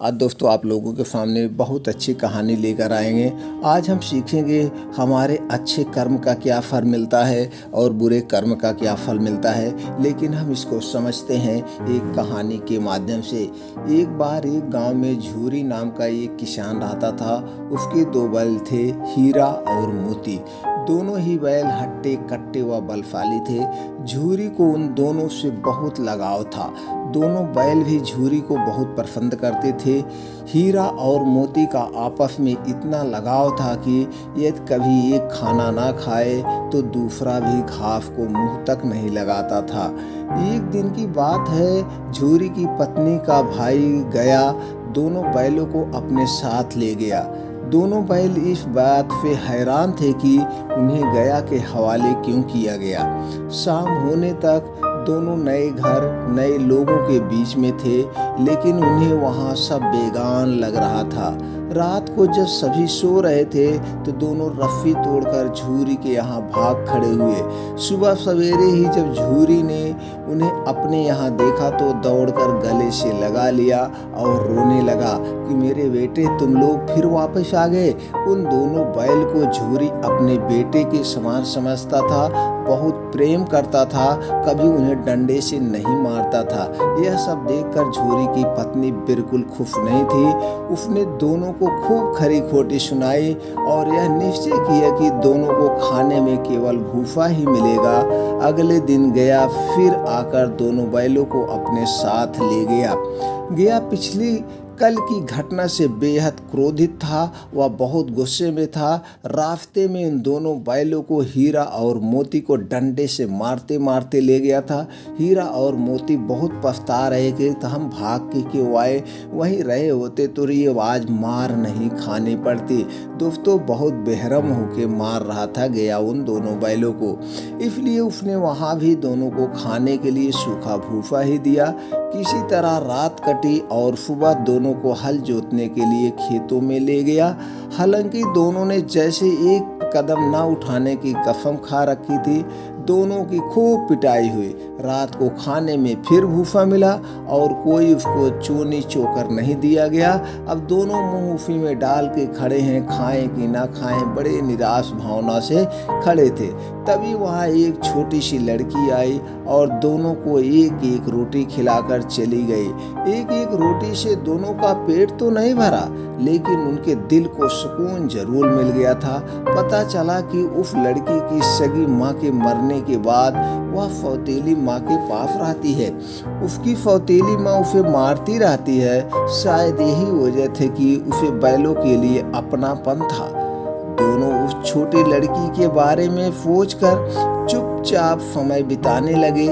आज दोस्तों आप लोगों के सामने बहुत अच्छी कहानी लेकर आएंगे। आज हम सीखेंगे हमारे अच्छे कर्म का क्या फल मिलता है और बुरे कर्म का क्या फल मिलता है, लेकिन हम इसको समझते हैं एक कहानी के माध्यम से। एक बार एक गांव में झूरी नाम का एक किसान रहता था। उसके दो बैल थे, हीरा और मोती। दोनों ही बैल हट्टे कट्टे व बलशाली थे। झूरी को उन दोनों से बहुत लगाव था। दोनों बैल भी झूरी को बहुत पसंद करते थे। हीरा और मोती का आपस में इतना लगाव था कि यदि कभी एक खाना ना खाए तो दूसरा भी घास को मुंह तक नहीं लगाता था। एक दिन की बात है, झूरी की पत्नी का भाई गया दोनों बैलों को अपने साथ ले गया। दोनों बैल इस बात पे हैरान थे कि उन्हें गया के हवाले क्यों किया गया। शाम होने तक दोनों नए घर नए लोगों के बीच में थे, लेकिन उन्हें वहाँ सब बेगान लग रहा था। रात को जब सभी सो रहे थे तो दोनों रस्सी तोड़कर झूरी के यहाँ भाग खड़े हुए। सुबह सवेरे ही जब झूरी ने उन्हें अपने यहाँ देखा तो दौड़कर गले से लगा लिया और रोने लगा कि मेरे बेटे तुम लोग फिर वापस आ गए। उन दोनों बैल को झूरी अपने बेटे के समान समझता था, बहुत प्रेम करता था, कभी उन्हें डंडे से नहीं मारता था। यह सब देखकर झूरी की पत्नी बिल्कुल खुश नहीं थी। उसने दोनों को खूब खरी खोटी सुनाई और यह निश्चय किया कि दोनों को खाने में केवल भूसा ही मिलेगा। अगले दिन गया फिर आकर दोनों बैलों को अपने साथ ले गया। पिछली कल की घटना से बेहद क्रोधित था, वह बहुत गुस्से में था। रास्ते में इन दोनों बैलों को हीरा और मोती को डंडे से मारते मारते ले गया था। हीरा और मोती बहुत पछता रहे कि हम भाग के क्यों आए, वहीं रहे होते तो ये आज मार नहीं खानी पड़ती। दोस्तों बहुत बेहरम होके मार रहा था गया उन दोनों बैलों को, इसलिए उसने वहाँ भी दोनों को खाने के लिए सूखा भूसा ही दिया। किसी तरह रात कटी और सुबह दोनों को हल जोतने के लिए खेतों में ले गया। हालांकि दोनों ने जैसे एक कदम ना उठाने की कसम खा रखी थी। दोनों की खूब पिटाई हुई। रात को खाने में फिर भूसा मिला और कोई उसको चूनी चोकर नहीं दिया गया। अब दोनों मुंह उसी में डाल के खड़े हैं, खाएं कि ना खाएं, बड़े निराश भावना से खड़े थे। तभी वहाँ एक छोटी सी लड़की आई और दोनों को एक एक रोटी खिलाकर चली गई। एक एक रोटी से दोनों का पेट तो नहीं भरा, लेकिन उनके दिल को सुकून जरूर मिल गया था। पता चला कि उस लड़की की सगी माँ के मरने के बाद वह सौतेली माँ के पास रहती है। उसकी सौतेली माँ उसे मारती रहती है। शायद यही वजह थी कि उसे बैलों के लिए अपनापन था। दोनों उस छोटी लड़की के बारे में सोचकर चुपचाप समय बिताने लगे।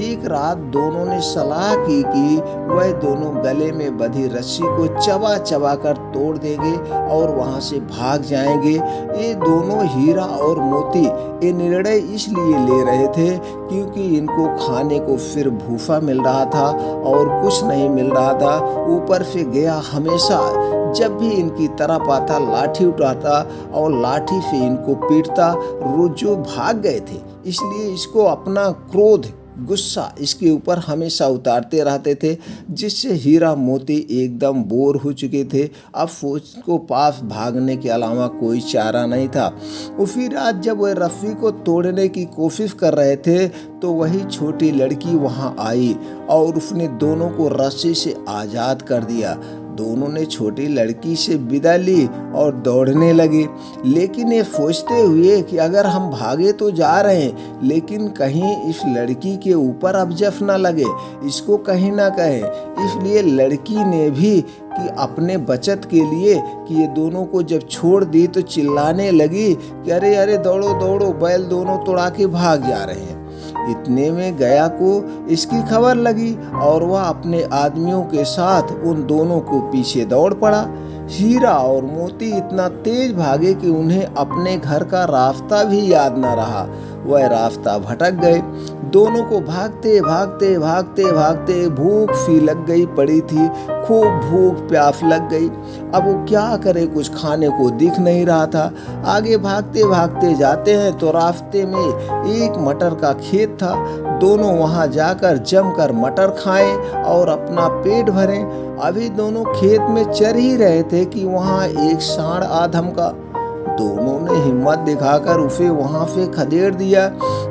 एक रात दोनों ने सलाह की कि वह दोनों गले में बंधी रस्सी को चबा चबा कर तोड़ देंगे और वहां से भाग जाएंगे। ये दोनों हीरा और मोती ये निर्णय इसलिए ले रहे थे क्योंकि इनको खाने को सिर्फ भूसा मिल रहा था और कुछ नहीं मिल रहा था। ऊपर से गया हमेशा जब भी इनकी तरफ आता लाठी उठाता और लाठी से इनको पीटता। रोजो भाग गए थे, इसलिए इसको अपना क्रोध गुस्सा इसके ऊपर हमेशा उतारते रहते थे, जिससे हीरा मोती एकदम बोर हो चुके थे। अब फौज को पास भागने के अलावा कोई चारा नहीं था। उसी रात जब वह रस्सी को तोड़ने की कोशिश कर रहे थे तो वही छोटी लड़की वहां आई और उसने दोनों को रस्सी से आज़ाद कर दिया। दोनों ने छोटी लड़की से विदा ली और दौड़ने लगे, लेकिन ये सोचते हुए कि अगर हम भागे तो जा रहे हैं, लेकिन कहीं इस लड़की के ऊपर अबजफ ना लगे, इसको कहीं ना कहे। इसलिए लड़की ने भी कि अपने बचत के लिए कि ये दोनों को जब छोड़ दी तो चिल्लाने लगी कि अरे अरे दौड़ो दौड़ो, बैल दोनों तोड़ा के भाग जा रहे हैं। इतने में गया को इसकी खबर लगी और वह अपने आदमियों के साथ उन दोनों को पीछे दौड़ पड़ा। हीरा और मोती इतना तेज भागे कि उन्हें अपने घर का रास्ता भी याद न रहा। वह रास्ता भटक गए। दोनों को भागते भागते भागते भागते भूख सी लग गई पड़ी थी, खूब भूख प्यास लग गई। अब वो क्या करे, कुछ खाने को दिख नहीं रहा था। आगे भागते भागते जाते हैं तो रास्ते में एक मटर का खेत था। दोनों वहां जाकर जमकर मटर खाएं और अपना पेट भरें। अभी दोनों खेत में चर ही रहे थे कि वहां एक सांड आ धमका। दोनों ने हिम्मत दिखाकर उसे वहां से खदेड़ दिया।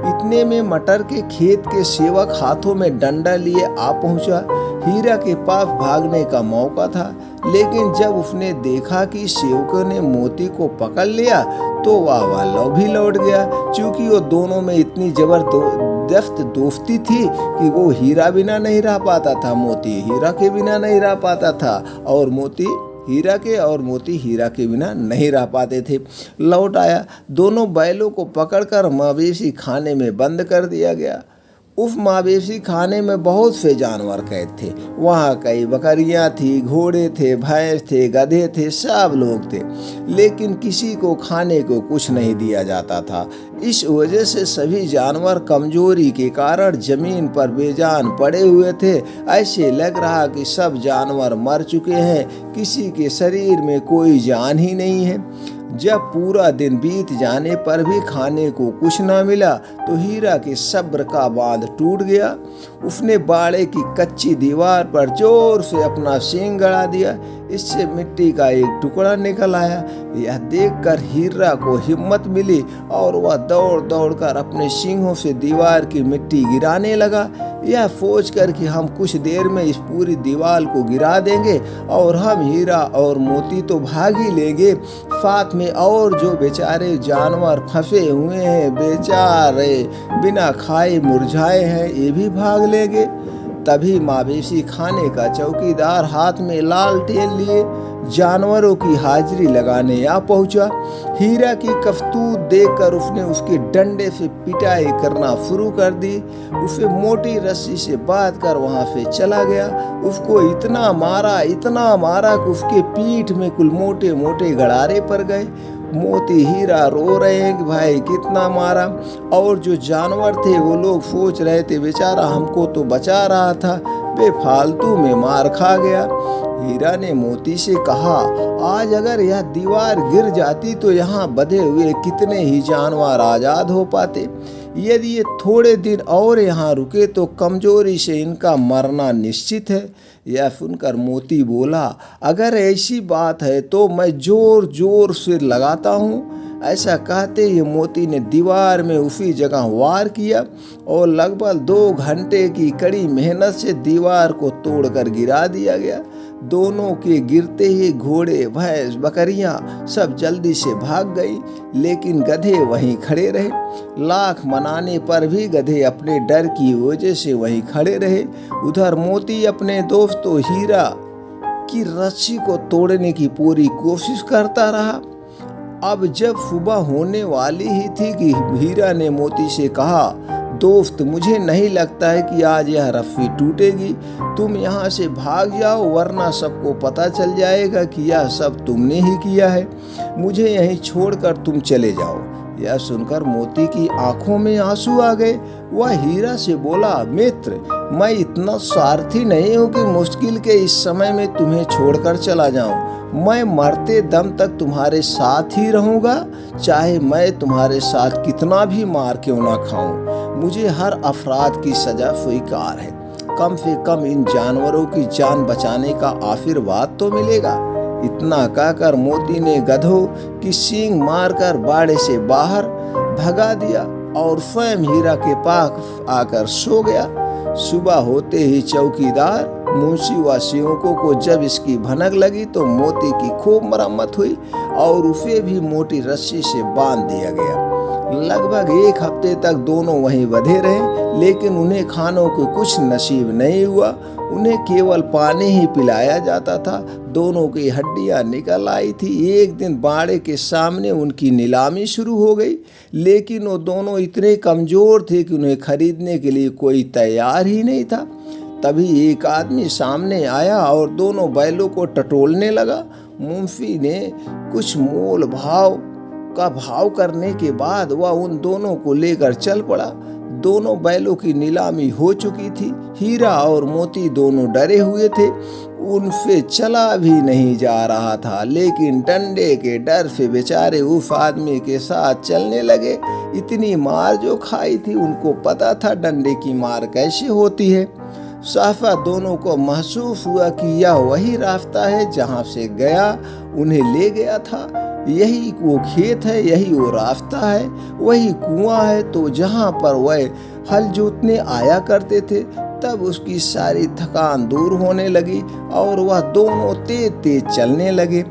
इतने में मटर के खेत के सेवक हाथों में डंडा लिए आ पहुंचा। हीरा के पास भागने का मौका था, लेकिन जब उसने देखा कि सेवकों ने मोती को पकड़ लिया तो वह भी लौट गया। चूंकि वो दोनों में इतनी जबरदस्त दोस्ती थी कि वो हीरा बिना नहीं रह पाता था, मोती हीरा के बिना नहीं रह पाता था, और मोती हीरा के और मोती हीरा के बिना नहीं रह पाते थे। लौट आया। दोनों बैलों को पकड़कर मवेशी खाने में बंद कर दिया गया। उस मवेशी खाने में बहुत से जानवर कैद थे। वहाँ कई बकरियाँ थी, घोड़े थे, भैंस थे, गधे थे, सब लोग थे, लेकिन किसी को खाने को कुछ नहीं दिया जाता था। इस वजह से सभी जानवर कमजोरी के कारण जमीन पर बेजान पड़े हुए थे। ऐसे लग रहा कि सब जानवर मर चुके हैं, किसी के शरीर में कोई जान ही नहीं है। जब पूरा दिन बीत जाने पर भी खाने को कुछ न मिला तो हीरा के सब्र का बांध टूट गया। उसने बाड़े की कच्ची दीवार पर जोर से अपना सींग गड़ा दिया। इससे मिट्टी का एक टुकड़ा निकल आया। यह देखकर हीरा को हिम्मत मिली और वह दौड़ दौड़ कर अपने सींगों से दीवार की मिट्टी गिराने लगा। यह सोच कर कि हम कुछ देर में इस पूरी दीवार को गिरा देंगे और हम हीरा और मोती तो भाग ही लेंगे, साथ में और जो बेचारे जानवर फंसे हुए हैं, बेचारे बिना खाए मुरझाए हैं, ये भी भाग लेंगे। तभी मवेशी खाने का चौकीदार हाथ में लालटेन लिए जानवरों की हाजिरी लगाने आ पहुंचा। हीरा की करतूत देखकर उसने उसके डंडे से पिटाई करना शुरू कर दी। उसे मोटी रस्सी से बांध कर वहां से चला गया। उसको इतना मारा कि उसके पीठ में कुल मोटे मोटे गड़ारे पड़ गए। मोती हीरा रो रहे हैं कि भाई कितना मारा, और जो जानवर थे वो लोग सोच रहे थे बेचारा हमको तो बचा रहा था, बेफालतू में मार खा गया। हीरा ने मोती से कहा, आज अगर यह दीवार गिर जाती तो यहाँ बंधे हुए कितने ही जानवर आजाद हो पाते। यदि ये थोड़े दिन और यहाँ रुके तो कमजोरी से इनका मरना निश्चित है। यह सुनकर मोती बोला, अगर ऐसी बात है तो मैं जोर जोर से लगाता हूँ। ऐसा कहते ही मोती ने दीवार में उसी जगह वार किया और लगभग 2 घंटे की कड़ी मेहनत से दीवार को तोड़कर गिरा दिया गया। दोनों के गिरते ही घोड़े, भैंस, बकरियां सब जल्दी से भाग गई, लेकिन गधे वहीं खड़े रहे। लाख मनाने पर भी गधे अपने डर की वजह से वहीं खड़े रहे। उधर मोती अपने दोस्तों हीरा की रस्सी को तोड़ने की पूरी कोशिश करता रहा। अब जब सुबह होने वाली ही थी कि हीरा ने मोती से कहा, दोस्त मुझे नहीं लगता है कि आज यह रस्सी टूटेगी। तुम यहाँ से भाग जाओ वरना सबको पता चल जाएगा कि यह सब तुमने ही किया है। मुझे यहीं छोड़कर तुम चले जाओ। यह सुनकर मोती की आंखों में आंसू आ गए। वह हीरा से बोला, मित्र मैं इतना स्वार्थी नहीं हूँ कि मुश्किल के इस समय में तुम्हें छोड़कर चला जाऊँ। मैं मरते दम तक तुम्हारे साथ ही रहूँगा, चाहे मैं तुम्हारे साथ कितना भी मार क्यों ना खाऊं। मुझे हर अपराध की सजा स्वीकार है। कम से कम इन जानवरों की जान बचाने का आशीर्वाद तो मिलेगा। इतना कहकर मोती ने गधों की सींग मारकर बाड़े से बाहर भगा दिया और स्वयं हीरा के पास आकर सो गया। सुबह होते ही चौकीदार, मुंशी व सेवकों को जब इसकी भनक लगी तो मोती की खूब मरम्मत हुई और उसे भी मोटी रस्सी से बांध दिया गया। लगभग 1 हफ्ते तक दोनों वहीं बंधे रहे, लेकिन उन्हें खानों को कुछ नसीब नहीं हुआ। उन्हें केवल पानी ही पिलाया जाता था। दोनों की हड्डियां निकल आई थी। एक दिन बाड़े के सामने उनकी नीलामी शुरू हो गई, लेकिन वो दोनों इतने कमजोर थे कि उन्हें खरीदने के लिए कोई तैयार ही नहीं था। तभी एक आदमी सामने आया और दोनों बैलों को टटोलने लगा। मुंशी ने कुछ मोल भाव का भाव करने के बाद वह उन दोनों को लेकर चल पड़ा। दोनों बैलों की नीलामी हो चुकी थी। हीरा और मोती दोनों डरे हुए थे, उनसे चला भी नहीं जा रहा था, लेकिन डंडे के डर से बेचारे उस आदमी के साथ चलने लगे। इतनी मार जो खाई थी, उनको पता था डंडे की मार कैसे होती है। साफा दोनों को महसूस हुआ कि यह वही रास्ता है जहाँ से गया उन्हें ले गया था। यही वो खेत है, यही वो रास्ता है, वही कुआं है तो जहाँ पर वह हल जोतने आया करते थे। तब उसकी सारी थकान दूर होने लगी और वह दोनों तेज तेज चलने लगे।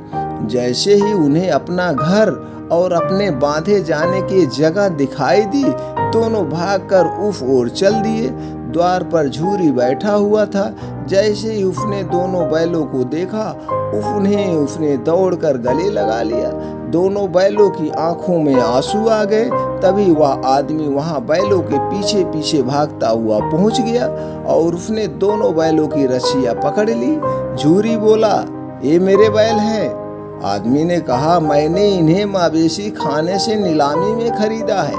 जैसे ही उन्हें अपना घर और अपने बांधे जाने की जगह दिखाई दी, दोनों भागकर उस ओर चल दिए। द्वार पर झूरी बैठा हुआ था। जैसे ही उसने दोनों बैलों को देखा, उसने दौड़कर गले लगा लिया। दोनों बैलों की आंखों में आंसू आ गए। तभी वह आदमी वहां बैलों के पीछे पीछे भागता हुआ पहुंच गया और उसने दोनों बैलों की रस्सियां पकड़ ली। झूरी बोला, ये मेरे बैल हैं। आदमी ने कहा, मैंने इन्हें मवेशी खाने से नीलामी में खरीदा है।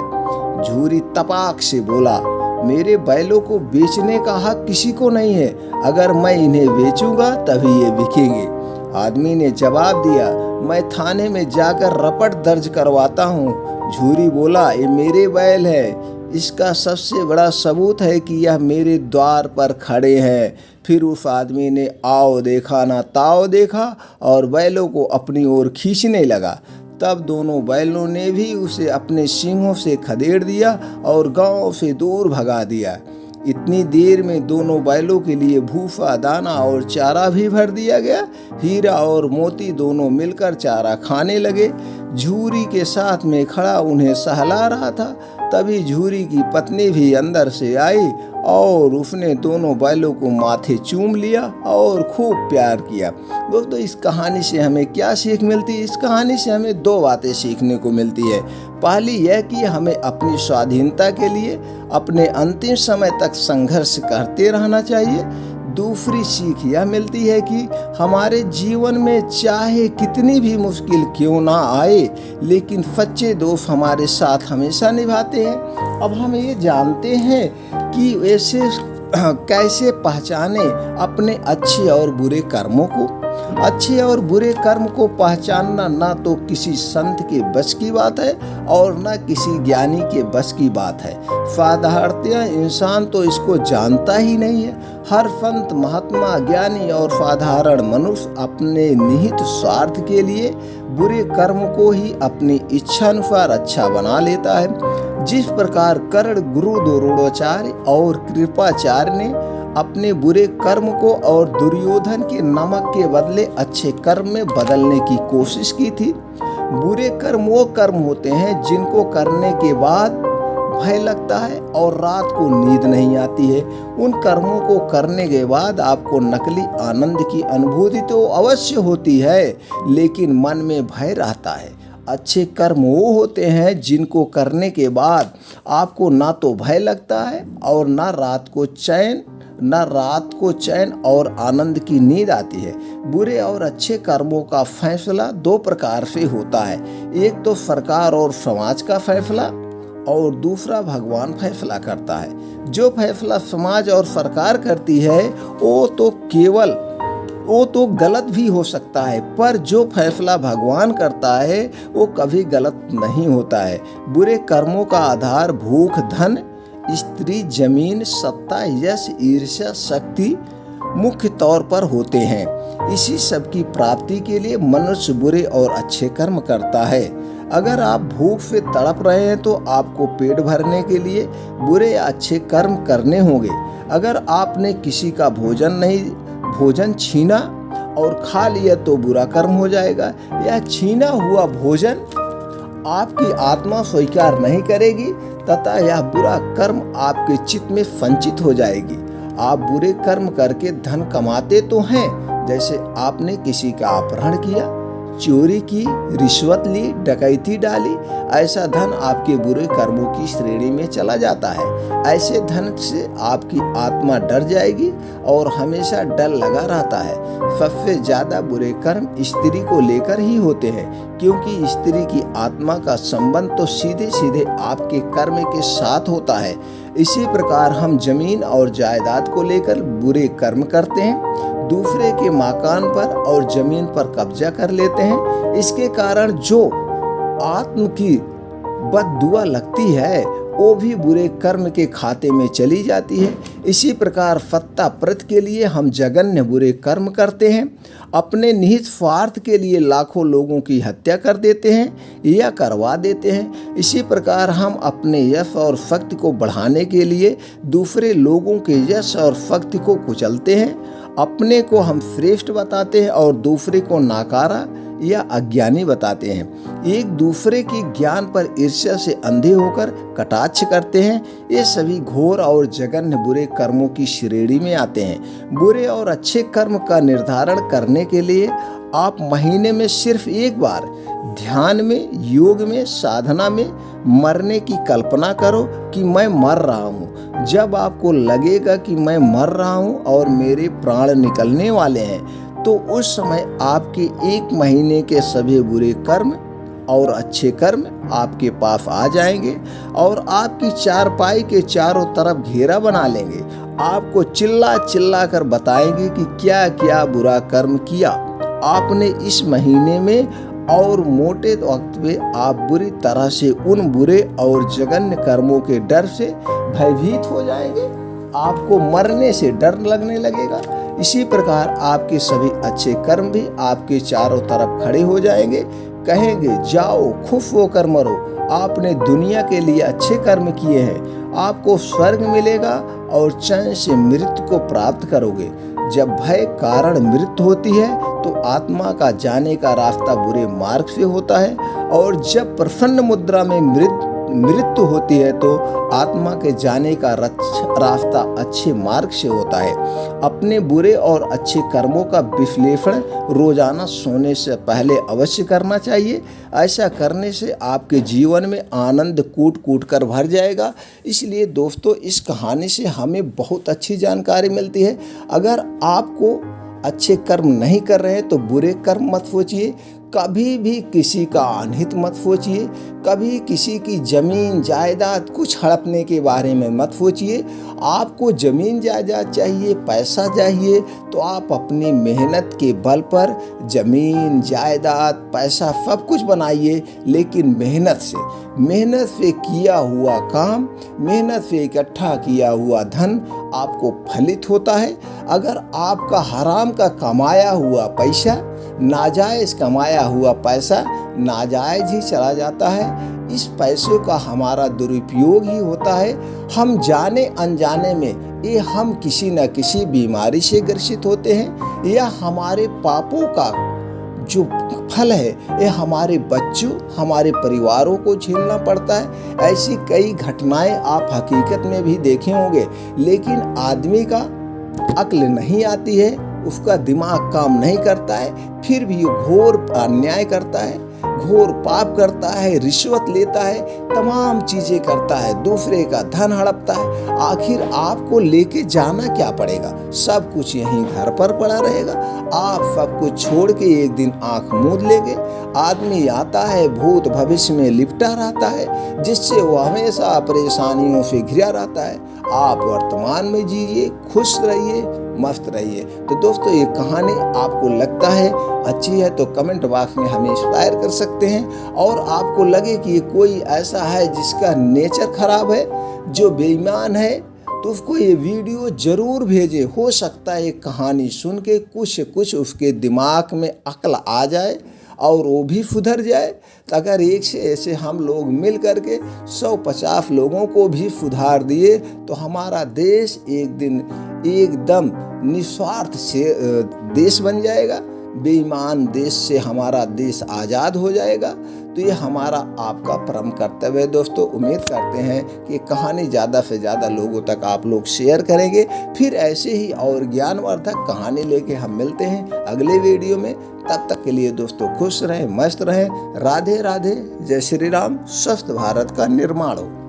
झूरी तपाक से बोला, मेरे बैलों को बेचने का हक किसी को नहीं है। अगर मैं इन्हें बेचूंगा तभी ये बिकेंगे। आदमी ने जवाब दिया, मैं थाने में जाकर रपट दर्ज करवाता हूँ। झूरी बोला, ये मेरे बैल है। इसका सबसे बड़ा सबूत है कि यह मेरे द्वार पर खड़े हैं। फिर उस आदमी ने आओ देखा ना ताओ देखा और बैलों को अपनी ओर खींचने लगा। तब दोनों बैलों ने भी उसे अपने सींगों से खदेड़ दिया और गांव से दूर भगा दिया। इतनी देर में दोनों बैलों के लिए भूसा, दाना और चारा भी भर दिया गया। हीरा और मोती दोनों मिलकर चारा खाने लगे। झूरी के साथ में खड़ा उन्हें सहला रहा था। तभी झूरी की पत्नी भी अंदर से आई और उसने दोनों बैलों को माथे चूम लिया और खूब प्यार किया। दोस्तों, इस कहानी से हमें क्या सीख मिलती है? इस कहानी से हमें दो बातें सीखने को मिलती है। पहली यह कि हमें अपनी स्वाधीनता के लिए अपने अंतिम समय तक संघर्ष करते रहना चाहिए। दूसरी सीख यह मिलती है कि हमारे जीवन में चाहे कितनी भी मुश्किल क्यों ना आए, लेकिन सच्चे दोस्त हमारे साथ हमेशा निभाते हैं। अब हम ये जानते हैं कि ऐसे कैसे पहचाने अपने अच्छे और बुरे कर्मों को। अच्छे और बुरे कर्म को पहचानना ना तो किसी संत के बस की बात है और ना किसी ज्ञानी के बस की बात है। साधारणतया इंसान तो इसको जानता ही नहीं है। हर संत, महात्मा, ज्ञानी और साधारण मनुष्य अपने निहित स्वार्थ के लिए बुरे कर्म को ही अपनी इच्छा अनुसार अच्छा बना लेता है। जिस प्रकार कर्ण, गुरु द्रोणाचार्य और कृपाचार्य ने अपने बुरे कर्म को और दुर्योधन के नमक के बदले अच्छे कर्म में बदलने की कोशिश की थी। बुरे कर्म वो कर्म होते हैं जिनको करने के बाद भय लगता है और रात को नींद नहीं आती है। उन कर्मों को करने के बाद आपको नकली आनंद की अनुभूति तो अवश्य होती है, लेकिन मन में भय रहता है। अच्छे कर्म वो होते हैं जिनको करने के बाद आपको ना तो भय लगता है और ना रात को चैन और आनंद की नींद आती है। बुरे और अच्छे कर्मों का फैसला दो प्रकार से होता है। एक तो सरकार और समाज का फैसला और दूसरा भगवान फैसला करता है। जो फैसला समाज और सरकार करती है वो तो गलत भी हो सकता है, पर जो फैसला भगवान करता है वो कभी गलत नहीं होता है। बुरे कर्मों का आधार भूख, धन, स्त्री, जमीन, सत्ता, यश, ईर्ष्या, शक्ति मुख्य तौर पर होते हैं। इसी सब की प्राप्ति के लिए मनुष्य बुरे और अच्छे कर्म करता है। अगर आप भूख से तड़प रहे हैं तो आपको पेट भरने के लिए बुरे या अच्छे कर्म करने होंगे। अगर आपने किसी का भोजन छीना और खा लिया तो बुरा कर्म हो जाएगा। यह छीना हुआ भोजन आपकी आत्मा स्वीकार नहीं करेगी तथा यह बुरा कर्म आपके चित्त में संचित हो जाएगी। आप बुरे कर्म करके धन कमाते तो हैं, जैसे आपने किसी का अपहरण किया, चोरी की, रिश्वत ली, डकैती डाली, ऐसा धन आपके बुरे कर्मों की श्रेणी में चला जाता है। ऐसे धन से आपकी आत्मा डर जाएगी और हमेशा डर लगा रहता है। सबसे ज्यादा बुरे कर्म स्त्री को लेकर ही होते हैं, क्योंकि स्त्री की आत्मा का संबंध तो सीधे सीधे आपके कर्म के साथ होता है। इसी प्रकार हम जमीन और जायदाद को लेकर बुरे कर्म करते हैं, दूसरे के मकान पर और जमीन पर कब्जा कर लेते हैं। इसके कारण जो आत्म की बद्दुआ लगती है वो भी बुरे कर्म के खाते में चली जाती है। इसी प्रकार फत्ता प्रत के लिए हम जघन्य बुरे कर्म करते हैं, अपने निहित स्वार्थ के लिए लाखों लोगों की हत्या कर देते हैं या करवा देते हैं। इसी प्रकार हम अपने यश और शक्ति को बढ़ाने के लिए दूसरे लोगों के यश और शक्ति को कुचलते हैं। अपने को हम श्रेष्ठ बताते हैं और दूसरे को नाकारा या अज्ञानी बताते हैं। एक दूसरे के ज्ञान पर ईर्ष्या से अंधे होकर कटाक्ष करते हैं। ये सभी घोर और जघन्य बुरे कर्मों की श्रेणी में आते हैं। बुरे और अच्छे कर्म का निर्धारण करने के लिए आप महीने में सिर्फ एक बार ध्यान में, योग में, साधना में मरने की कल्पना करो कि मैं मर रहा हूँ। जब आपको लगेगा कि मैं मर रहा हूँ और मेरे प्राण निकलने वाले हैं, तो उस समय आपके एक महीने के सभी बुरे कर्म और अच्छे कर्म आपके पास आ जाएंगे और आपकी चारपाई के चारों तरफ घेरा बना लेंगे। आपको चिल्ला चिल्ला कर बताएंगे कि क्या क्या बुरा कर्म किया आपने इस महीने में, और मोटे वक्त में आप बुरी तरह से उन बुरे और जघन्य कर्मों के डर से भयभीत हो जाएंगे। आपको मरने से डर लगने लगेगा। इसी प्रकार आपके सभी अच्छे कर्म भी आपके चारों तरफ खड़े हो जाएंगे, कहेंगे जाओ खुश होकर मरो, आपने दुनिया के लिए अच्छे कर्म किए हैं। आपको स्वर्ग मिलेगा और चैन से मृत्यु को प्राप्त करोगे। जब भय कारण मृत्यु होती है तो आत्मा का जाने का रास्ता बुरे मार्ग से होता है, और जब प्रसन्न मुद्रा में मृत्यु होती है तो आत्मा के जाने का रास्ता अच्छे मार्ग से होता है। अपने बुरे और अच्छे कर्मों का विश्लेषण रोजाना सोने से पहले अवश्य करना चाहिए। ऐसा करने से आपके जीवन में आनंद कूट कूट कर भर जाएगा। इसलिए दोस्तों, इस कहानी से हमें बहुत अच्छी जानकारी मिलती है। अगर आपको अच्छे कर्म नहीं कर रहे हैं तो बुरे कर्म मत सोचिए, कभी भी किसी का अनहित मत सोचिए, कभी किसी की जमीन जायदाद कुछ हड़पने के बारे में मत सोचिए। आपको जमीन जायदाद चाहिए, पैसा चाहिए, तो आप अपनी मेहनत के बल पर जमीन जायदाद पैसा सब कुछ बनाइए, लेकिन मेहनत से किया हुआ काम, मेहनत से इकट्ठा किया हुआ धन आपको फलित होता है। अगर आपका हराम का कमाया हुआ पैसा, नाजायज कमाया हुआ पैसा नाजायज ही चला जाता है, इस पैसे का हमारा दुरुपयोग ही होता है। हम जाने अनजाने में ये हम किसी न किसी बीमारी से ग्रसित होते हैं, या हमारे पापों का जो फल है ये हमारे बच्चों, हमारे परिवारों को झेलना पड़ता है। ऐसी कई घटनाएं आप हकीकत में भी देखे होंगे, लेकिन आदमी का अक्ल नहीं आती है, उसका दिमाग काम नहीं करता है, फिर भी घोर अन्याय करता है, घोर पाप करता है, रिश्वत लेता है, तमाम चीजें करता है, दूसरे का धन हड़पता है। आखिर आपको लेके जाना क्या पड़ेगा? सब कुछ यहीं घर पर पड़ा रहेगा। आप सब कुछ छोड़ के एक दिन आंख मूंद लेंगे। आदमी आता है भूत भविष्य में लिपटा रहता है, जिससे वो हमेशा परेशानियों से घिरा रहता है। आप वर्तमान में जिए, खुश रहिए, मस्त रहिए। तो दोस्तों, ये कहानी आपको लगता है अच्छी है तो कमेंट बॉक्स में हमें इंस्पायर कर सकते हैं। और आपको लगे कि ये कोई ऐसा है जिसका नेचर खराब है, जो बेईमान है, तो उसको ये वीडियो जरूर भेजें। हो सकता है ये कहानी सुन के कुछ उसके दिमाग में अक्ल आ जाए और वो भी सुधर जाए। तो अगर एक से ऐसे हम लोग मिल करके 150 लोगों को भी सुधार दिए तो हमारा देश एक दिन एकदम निस्वार्थ से देश बन जाएगा। बेईमान देश से हमारा देश आज़ाद हो जाएगा। तो ये हमारा आपका परम कर्तव्य है दोस्तों। उम्मीद करते हैं कि कहानी ज़्यादा से ज़्यादा लोगों तक आप लोग शेयर करेंगे। फिर ऐसे ही और ज्ञानवर्धक कहानी लेके हम मिलते हैं अगले वीडियो में। तब तक के लिए दोस्तों खुश रहें, मस्त रहें। राधे राधे। जय श्री राम। स्वस्थ भारत का निर्माण हो।